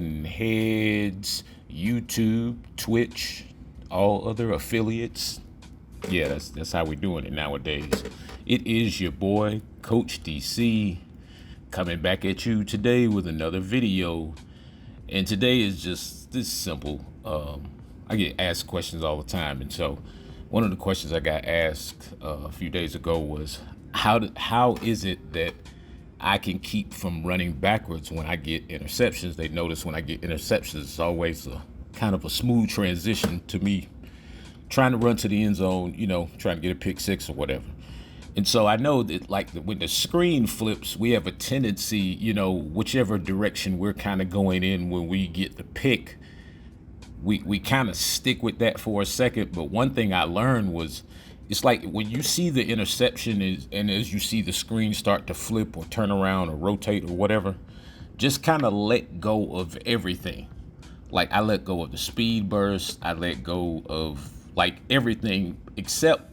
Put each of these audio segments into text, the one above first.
MaddenHeadz, YouTube, Twitch, all other affiliates. Yeah, that's how we're doing it nowadays. It is your boy, Coach DC, coming back at you today with another video. And today is just this simple. I get asked questions all the time, and so one of the questions I got asked a few days ago was, how is it that I can keep from running backwards when I get interceptions? They notice when I get interceptions, it's always a kind of a smooth transition to me trying to run to the end zone, trying to get a pick six or whatever. And so I know that when the screen flips, we have a tendency, whichever direction we're kind of going in when we get the pick, we kind of stick with that for a second. But one thing I learned was, it's like when you see the interception and as you see the screen start to flip or turn around or rotate or whatever, just kind of let go of everything. Like I let go of the speed burst. I let go of everything except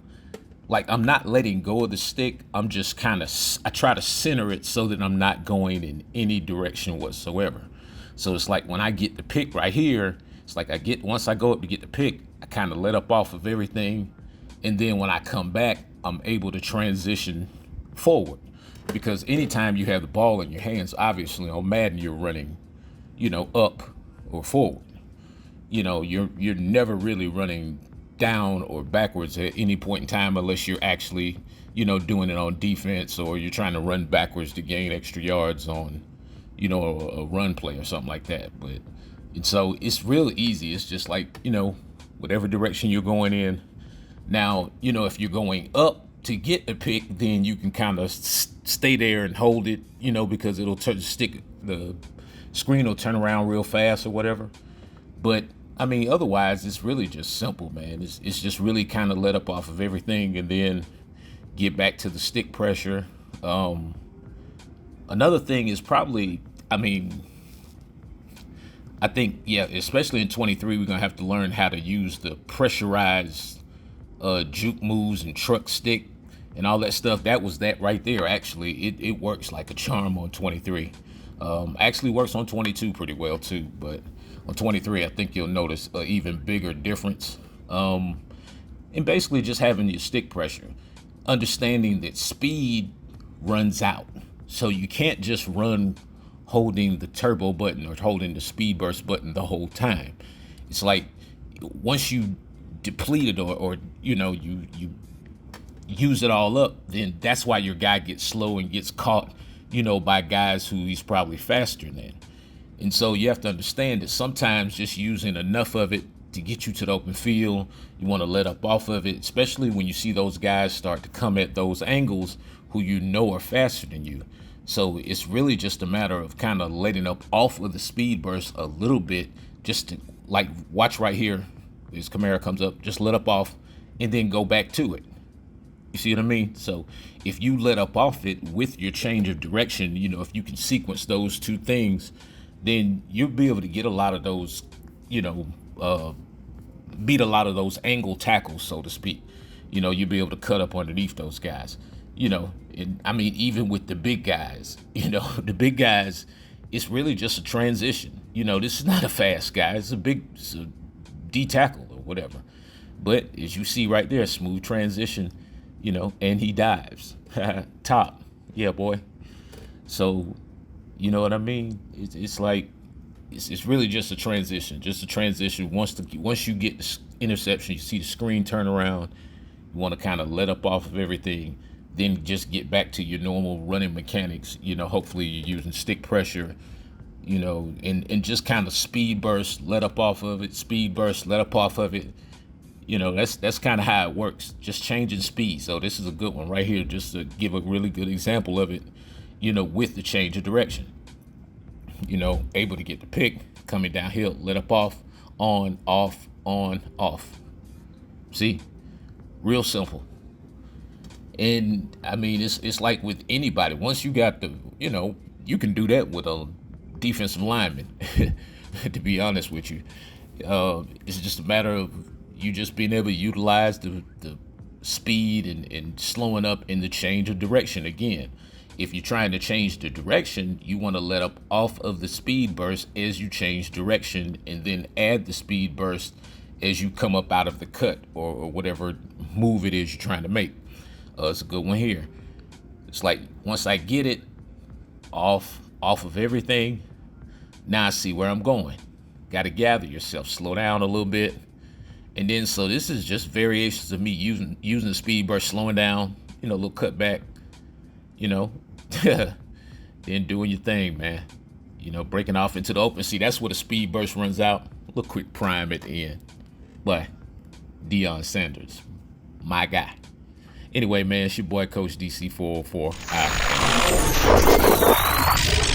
I'm not letting go of the stick. I'm just I try to center it so that I'm not going in any direction whatsoever. So it's like when I get the pick right here, it's like once I go up to get the pick, I kind of let up off of everything. And then when I come back, I'm able to transition forward, because anytime you have the ball in your hands, obviously on Madden, you're running, up or forward. You're never really running down or backwards at any point in time, unless you're actually, doing it on defense, or you're trying to run backwards to gain extra yards on, a run play or something like that. And so it's real easy. It's just whatever direction you're going in. Now, if you're going up to get the pick, then you can kind of stay there and hold it, because it'll the screen will turn around real fast or whatever. But otherwise, it's really just simple, man. It's just really kind of let up off of everything and then get back to the stick pressure. Another thing is probably, I think, especially in 23, we're going to have to learn how to use the pressurized juke moves and truck stick and all that stuff. That was that right there. Actually, it works like a charm on 23. Actually works on 22 pretty well too, but on 23, I think you'll notice an even bigger difference. And basically just having your stick pressure, understanding that speed runs out. So you can't just run holding the turbo button or holding the speed burst button the whole time. It's like once you deplete it or you use it all up, then that's why your guy gets slow and gets caught, by guys who he's probably faster than. And so you have to understand that sometimes just using enough of it to get you to the open field, you want to let up off of it, especially when you see those guys start to come at those angles who are faster than you. So it's really just a matter of kind of letting up off of the speed burst a little bit, just to watch right here. This Camara comes up, just let up off and then go back to it. You see what I mean? So if you let up off it with your change of direction, if you can sequence those two things, then you'll be able to get a lot of those, beat a lot of those angle tackles, so to speak. You'll be able to cut up underneath those guys, and even with the big guys, the big guys, it's really just a transition. This is not a fast guy. It's a D tackle or whatever. But as you see right there, smooth transition, and he dives. Top. Yeah, boy. So, you know what I mean? It's really just a transition. Once you get the interception, you see the screen turn around, you want to kind of let up off of everything, then just get back to your normal running mechanics. Hopefully you're using stick pressure, and just kind of speed burst, let up off of it, speed burst, let up off of it. That's kind of how it works, just changing speed. So this is a good one right here, just to give a really good example of it, with the change of direction. Able to get the pick, coming downhill, let up off, on, off, on, off. See? Real simple. And it's like with anybody. Once you got you can do that with a defensive lineman, to be honest with you. It's just a matter of you just being able to utilize the speed and slowing up in the change of direction again. If you're trying to change the direction, you want to let up off of the speed burst as you change direction, and then add the speed burst as you come up out of the cut or whatever move it is you're trying to make. It's a good one here. It's like, once I get it off of everything, now I see where I'm going. Got to gather yourself, slow down a little bit. And then, so this is just variations of me using the speed burst, slowing down, a little cutback, then doing your thing, man. Breaking off into the open. See, that's where the speed burst runs out. A little quick prime at the end. But Deion Sanders, my guy. Anyway, man, it's your boy, Coach DC404.